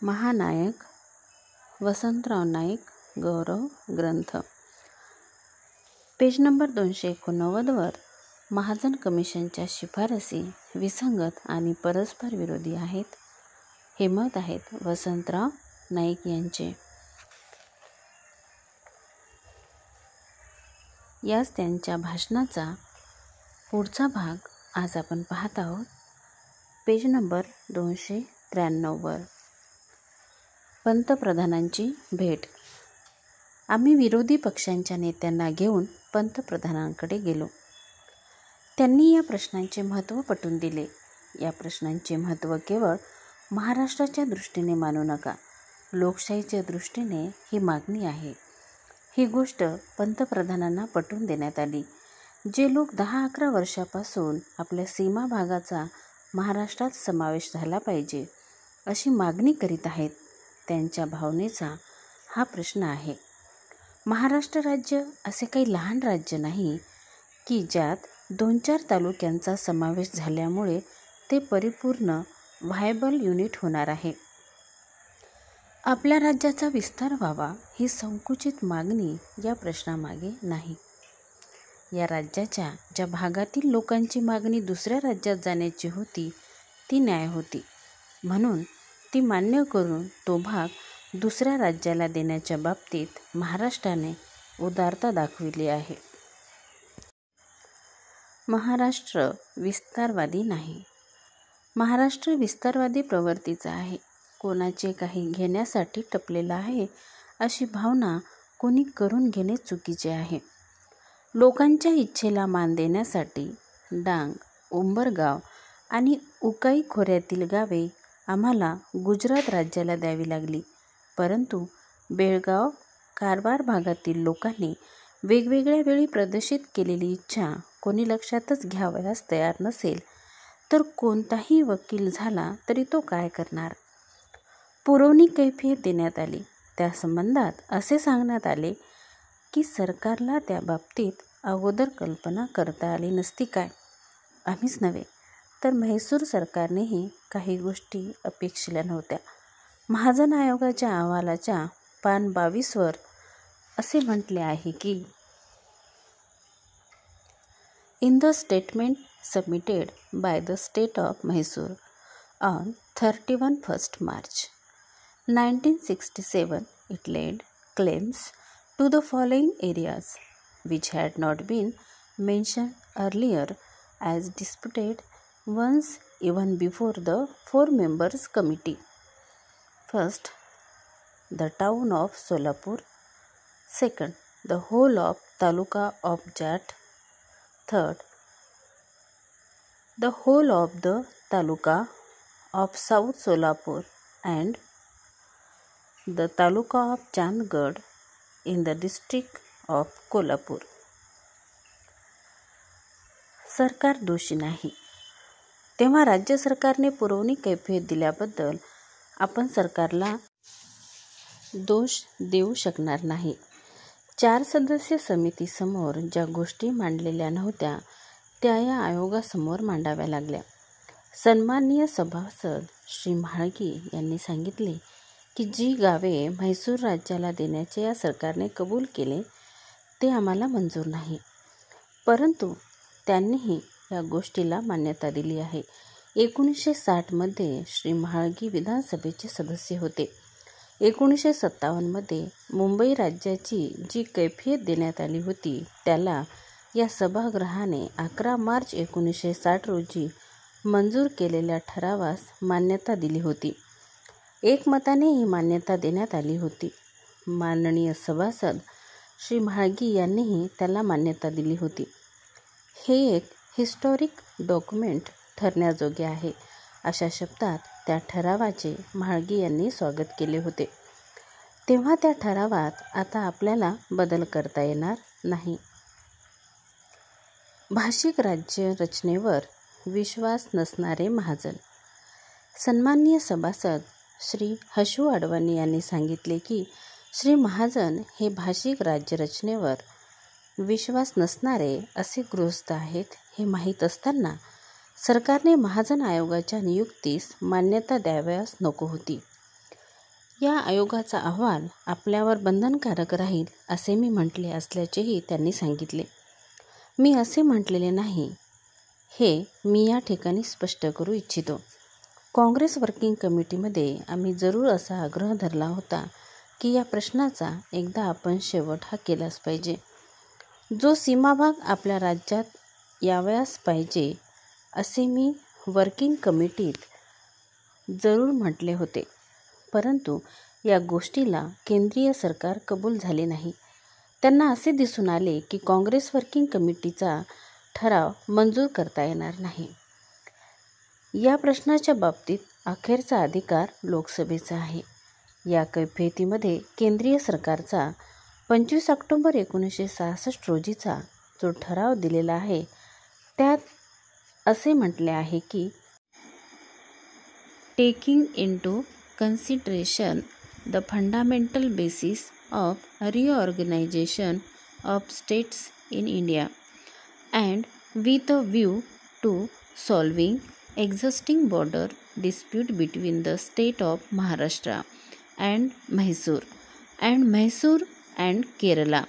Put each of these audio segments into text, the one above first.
महानायक वसंतराव नाईक गौरव ग्रंथ. Page number 289 Mahajan कमिशनच्या शिफारसी विसंगत आणि परस्पर विरोधी आहेत. हे मत आहेत वसंतराव नाईक यांचे. याच त्यांच्या भाषणाचा पुढचा भाग आज आपण पाहत आहोत. पेज नंबर 293 वर. पंतप्रधानांची भेट. आम्ही विरोधी पक्षांच्या नेत्यांना घेऊन पंतप्रधानांकडे गेलो. त्यांनी या प्रश्नांचे महत्त्व पटवून दिले. या प्रश्नांचे महत्त्व केवळ महाराष्ट्राच्या दृष्टीने मानू नका, लोकशाहीच्या दृष्टीने ही मागणी आहे. ही गोष्ट पंतप्रधानांना पटवून देण्यात आली. जे लोक 10-11 वर्षापासून आपल्या सीमा भागाचा महाराष्ट्रात समावेश झाला पाहिजे अशी मागणी करीत आहेत, त्यांच्या भावनेचा हा प्रश्न आहे. महाराष्ट्र राज्य असे काही लहान राज्य नाही की ज्यात 2-4 तालुक्यांचा समावेश झाल्यामुळे ते परिपूर्ण व्हायबल युनिट होणार आहे. आपल्या राज्याचा विस्तार व्हावा ही संकुचित मागणी या प्रश्नामागे नाही. या राज्याच्या ज्या भागातील लोकांची मागणी दुसऱ्या राज्यात जाण्याची होती ती न्याय होती, म्हणून ती मान्य करून तो भाग दुसऱ्या राज्याला देण्याच्या बाबतीत महाराष्ट्राने उदारता दाखविली आहे. महाराष्ट्र विस्तारवादी नाही. महाराष्ट्र विस्तारवादी प्रवृत्तीचा आहे. कोणाचे काही घेण्यासाठी टपलेला आहे अशी भावना कोणी करून घेणे चुकीचे आहे. लोकांच्या इच्छेला मान देण्यासाठी डांग, उंबरगाव आणि उकाई खोऱ्यातील गावे आम्हाला गुजरात राज्याला द्यावी लागली, परंतु बेळगाव, कारवार भागातील लोकांनी वेगवेगळ्या वेळी प्रदर्शित केलेली इच्छा कोणी लक्षातच घ्यावयास तयार नसेल तर कोणताही वकील झाला तरी तो काय करणार. पुरवणी कैफियत देण्यात आली. त्या संबंधात असे सांगण्यात आले की सरकारला त्या बाबतीत अगोदर कल्पना करता आली नसती काय. आम्हीच नव्हे तर म्हैसूर सरकारनेही काही गोष्टी अपेक्षिल्या नव्हत्या. महाजन आयोगाच्या अहवालाच्या पान 22 वर असे म्हटले आहे की in the statement submitted by the state of Mysore on 31 March 1967 it laid claims to the following areas which had not been mentioned earlier as disputed ones even before the 4 members committee. First, the town of Solapur. Second, the whole of Taluka of Jat. Third, the whole of the Taluka of South Solapur and the Taluka of Chandgarh in the district of Kolhapur. सरकार दोषी नाही. तेव्हा राज्य सरकारने पुरवणी कैफियत दिल्याबद्दल आपण सरकारला दोष देऊ शकणार नाही. 4 सदस्य समितीसमोर ज्या गोष्टी मांडलेल्या नव्हत्या त्या या आयोगासमोर मांडाव्या लागल्या. सन्माननीय सभासद श्री म्हाळगी यांनी सांगितले की जी गावे म्हैसूर राज्याला देण्याचे या सरकारने कबूल केले ते आम्हाला मंजूर नाही, परंतु त्यांनीही या गोष्टीला मान्यता दिली आहे. 1960 मध्ये श्री म्हाळगी विधानसभेचे सदस्य होते. 1957 मध्ये मुंबई राज्याची जी कैफियत देण्यात आली होती त्याला या सभागृहाने 11 मार्च 1960 रोजी मंजूर केलेल्या ठरावास मान्यता दिली होती. एकमताने ही मान्यता देण्यात आली होती. माननीय सभासद श्री म्हाळगी यांनीही त्याला मान्यता दिली होती. हे एक हिस्टॉरिक डॉक्युमेंट ठरण्याजोगे आहे अशा शब्दात त्या ठरावाचे म्हाळगी यांनी स्वागत केले होते. तेव्हा त्या ठरावात आता आपल्याला बदल करता येणार नाही. भाषिक राज्य रचनेवर विश्वास नसणारे महाजन. सन्माननीय सभासद श्री हशू अडवाणी यांनी सांगितले की श्री महाजन हे भाषिक राज्यरचनेवर विश्वास नसणारे असे गृहस्थ आहेत. हे माहीत असताना सरकारने महाजन आयोगाच्या नियुक्तीस मान्यता द्यावयास नको होती. या आयोगाचा अहवाल आपल्यावर बंधनकारक राहील असे मी म्हटले असल्याचेही त्यांनी सांगितले. मी असे म्हटलेले नाही हे मी या ठिकाणी स्पष्ट करू इच्छितो. काँग्रेस वर्किंग कमिटीमध्ये आम्ही जरूर असा आग्रह धरला होता की या प्रश्नाचा एकदा आपण शेवट हा केलाच पाहिजे. जो सीमाभाग आपल्या राज्यात यावयास पाहिजे असे मी वर्किंग कमिटीत जरूर म्हटले होते. परंतु या गोष्टीला केंद्रीय सरकार कबूल झाले नाही. त्यांना असे दिसून आले की काँग्रेस वर्किंग कमिटीचा ठराव मंजूर करता येणार नाही. या प्रश्नाच्या बाबतीत अखेरचा अधिकार लोकसभेचा आहे. या कैफियतीमध्ये केंद्रीय सरकारचा 25 ऑक्टोबर 1966 रोजीचा जो ठराव दिलेला आहे त्यात असे म्हटले आहे की taking into consideration the fundamental basis of reorganisation of states in India and with a view to solving existing border dispute between the state of Maharashtra and Mysore and Kerala,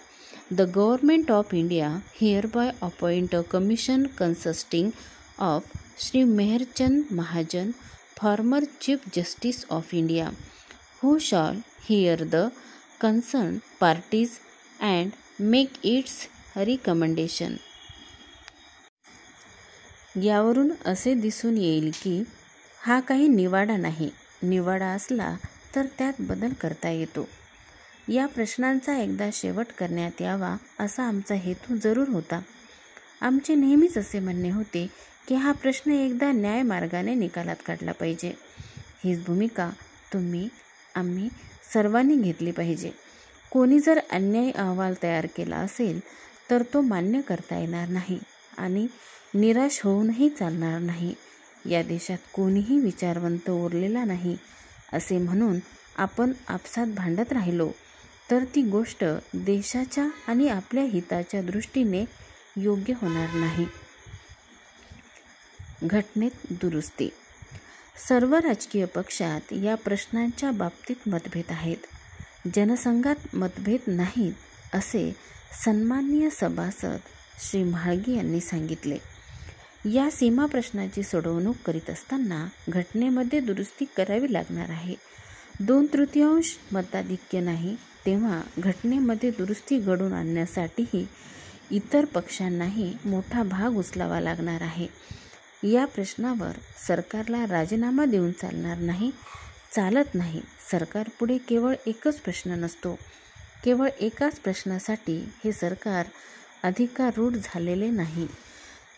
the government of India hereby appoint a commission consisting of Shri Meherchand Mahajan, former Chief Justice of India, who shall hear the concerned parties and make its recommendation. यावरून असे दिसून येईल की हा काही निवाडा नाही. निवाडा असला तर त्यात बदल करता येतो. या प्रश्नांचा एकदा शेवट करण्यात यावा असा आमचा हेतू जरूर होता. आमचे नेहमीच असे म्हणणे होते की हा प्रश्न एकदा न्यायमार्गाने निकालात काढला पाहिजे. हीच भूमिका आम्ही सर्वांनी घेतली पाहिजे. कोणी जर अन्यायी अहवाल तयार केला असेल तर तो मान्य करता येणार नाही आणि निराश होऊनही चालणार नाही. या देशात कोणीही विचारवंत उरलेला नाही असे म्हणून आपण आपसात भांडत राहिलो तर ती गोष्ट देशाच्या आणि आपल्या हिताच्या दृष्टीने योग्य होणार नाही. घटनेत दुरुस्ती. सर्व राजकीय पक्षात या प्रश्नांच्या बाबतीत मतभेद आहेत. जनसंघात मतभेद नाहीत असे सन्माननीय सभासद श्री म्हाळगी यांनी सांगितले. या सीमा प्रश्नाची सोडवणूक करीत असताना घटनेमध्ये दुरुस्ती करावी लागणार आहे. 2/3 मताधिक्य नाही तेव्हा घटनेमध्ये दुरुस्ती घडवून आणण्यासाठीही इतर पक्षांनाही मोठा भाग उचलावा लागणार आहे. या प्रश्नावर सरकारला राजीनामा देऊन चालत नाही. सरकारपुढे केवळ एकच प्रश्न नसतो. केवळ एकाच प्रश्नासाठी हे सरकार अधिकारूढ झालेले नाही.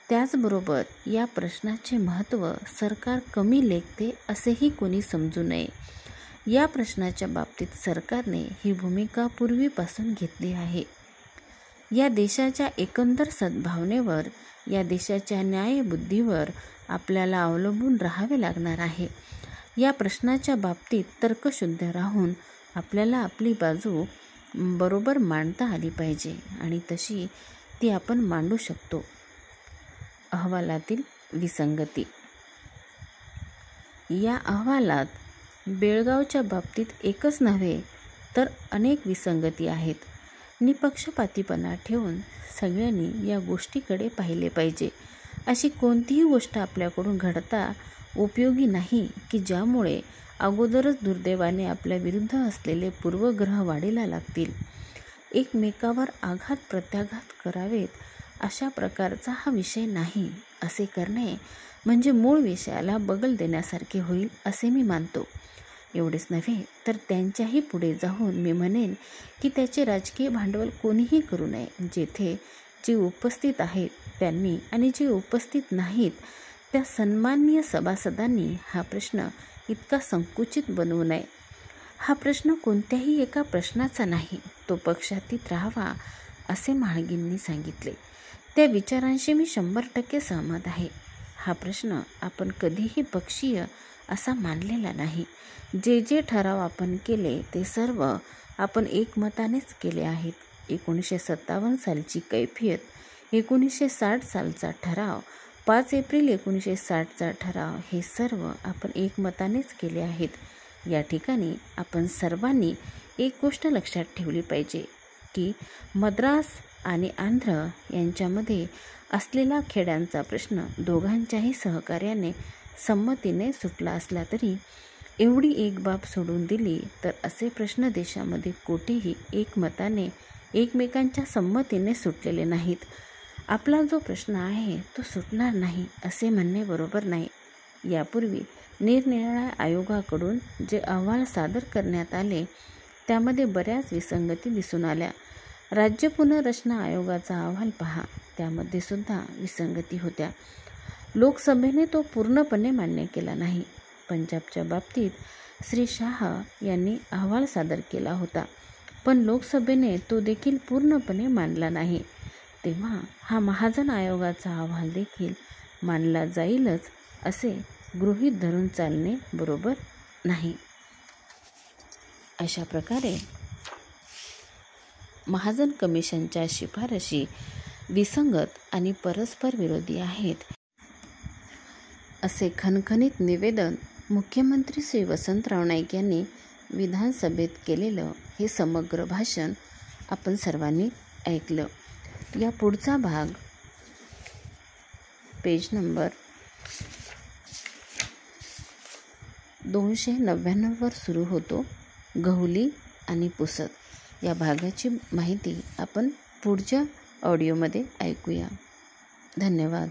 त्याचबरोबर या प्रश्नाचे महत्त्व सरकार कमी लेखते असेही कोणी समजू नये. या प्रश्नाच्या बाबतीत सरकारने ही भूमिका पूर्वीपासून घेतली आहे. या देशाच्या एकंदर सद्भावनेवर, या देशाच्या न्यायबुद्धीवर आपल्याला अवलंबून राहावे लागणार आहे. या प्रश्नाच्या बाबतीत तर्कशुद्ध राहून आपल्याला आपली बाजू बरोबर मांडता आली पाहिजे आणि तशी ती आपण मांडू शकतो. अहवालातील विसंगती. या अहवालात बेळगावच्या बाबतीत एकच नव्हे तर अनेक विसंगती आहेत. निपक्षपातीपणा ठेवून सगळ्यांनी या गोष्टीकडे पाहिले पाहिजे. अशी कोणतीही गोष्ट आपल्याकडून घडता उपयोगी नाही की ज्यामुळे अगोदरच दुर्दैवाने आपल्या विरुद्ध असलेले पूर्वग्रह वाढीला लागतील. एकमेकावर आघात प्रत्याघात करावेत अशा प्रकारचा हा विषय नाही. असे करणे म्हणजे मूळ विषयाला बगल देण्यासारखे होईल असे मी मानतो. एवढेच नव्हे तर त्यांच्याही पुढे जाऊन मी म्हणेन की त्याचे राजकीय भांडवल कोणीही करू नये. जेथे जे उपस्थित आहेत त्यांनी आणि जे उपस्थित नाहीत त्या सन्माननीय सभासदांनी हा प्रश्न इतका संकुचित बनवू नये. हा प्रश्न कोणत्याही एका प्रश्नाचा नाही, तो पक्षातीत राहावा असे म्हाळगींनी सांगितले. त्या विचारांशी मी 100% सहमत आहे. हा प्रश्न आपण कधीही पक्षीय असा मानलेला नाही. जे ठराव आपण केले ते सर्व आपण एकमतानेच केले आहेत. 1957 सालची कैफियत, 1960 सालचा ठराव, 5 एप्रिल 1960चा ठराव हे सर्व आपण एकमतानेच केले आहेत. या ठिकाणी आपण सर्वांनी एक गोष्ट लक्षात ठेवली पाहिजे की मद्रास आणि आंध्र यांच्यामध्ये असलेला खेड्यांचा प्रश्न दोघांच्याही सहकार्याने संमतीने सुटला असला तरी एवढी एक बाब सोडून दिली तर असे प्रश्न देशामध्ये कोठेही एकमताने एकमेकांच्या संमतीने सुटलेले नाहीत. आपला जो प्रश्न आहे तो सुटणार नाही असे म्हणणे बरोबर नाही. यापूर्वी निरनिराळ्या आयोगाकडून जे अहवाल सादर करण्यात आले त्यामध्ये बऱ्याच विसंगती दिसून आल्या. राज्य पुनर्रचना आयोगाचा अहवाल पहा, त्यामध्ये सुद्धा विसंगती होत्या. लोकसभेने तो पूर्णपणे मान्य केला नाही. पंजाबच्या बाबतीत श्री शाह यांनी अहवाल सादर केला होता, पण लोकसभेने तो देखील पूर्णपणे मानला नाही. तेव्हा हा महाजन आयोगाचा अहवाल देखील मानला जाईलच असे गृहीत धरून चालणे बरोबर नाही. अशा प्रकारे महाजन कमिशनच्या शिफारशी विसंगत आणि परस्पर विरोधी आहेत असे खणखणीत निवेदन मुख्यमंत्री श्री वसंतराव नाईक यांनी विधानसभेत केलेलं हे समग्र भाषण आपण सर्वांनी ऐकलं. या पुढचा भाग पेज नंबर 299 वर सुरू होतो. गहुली आणि पुसद या भागाची माहिती आपण पुढच्या ऑडिओमध्ये ऐकूया. धन्यवाद.